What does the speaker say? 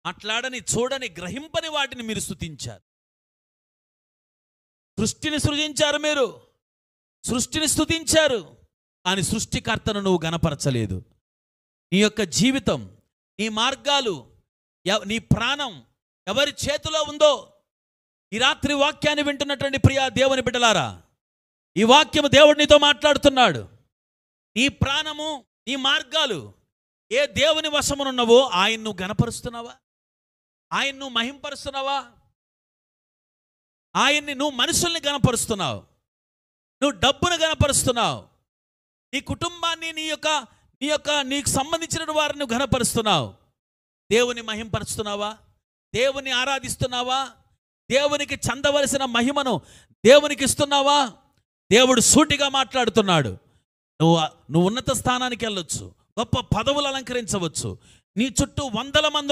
మాట్లాడని, చూడని, గ్రహింపని వాటిని మీరు స్తుతించారు. సృష్టిని సృజించారు, మీరు సృష్టిని స్తుతించారు, కానీ సృష్టికర్తను నువ్వు గణపరచలేదు. నీ యొక్క జీవితం, నీ మార్గాలు, నీ ప్రాణం ఎవరి చేతిలో ఉందో, ఈ రాత్రి వాక్యాన్ని వింటున్నటువంటి ప్రియా దేవుని బిడ్డలారా, ఈ వాక్యము దేవుడు నీతో మాట్లాడుతున్నాడు. నీ ప్రాణము, నీ మార్గాలు ఏ దేవుని వశమునున్నవో ఆయన నువ్వు గణపరుస్తున్నావా? ఆయన నువ్వు మహింపరుస్తున్నావా? ఆయన్ని నువ్వు మనుషుల్ని గణపరుస్తున్నావు, నువ్వు డబ్బును గణపరుస్తున్నావు, నీ కుటుంబాన్ని, నీకు సంబంధించిన వారిని నువ్వు గణపరుస్తున్నావు. దేవుని మహింపరుస్తున్నావా? దేవుని ఆరాధిస్తున్నావా? దేవునికి చెందవలసిన మహిమను దేవునికి ఇస్తున్నావా? దేవుడు సూటిగా మాట్లాడుతున్నాడు. నువ్వు ఉన్నత స్థానానికి వెళ్ళొచ్చు, గొప్ప పదవులు అలంకరించవచ్చు, నీ చుట్టూ 100 మంది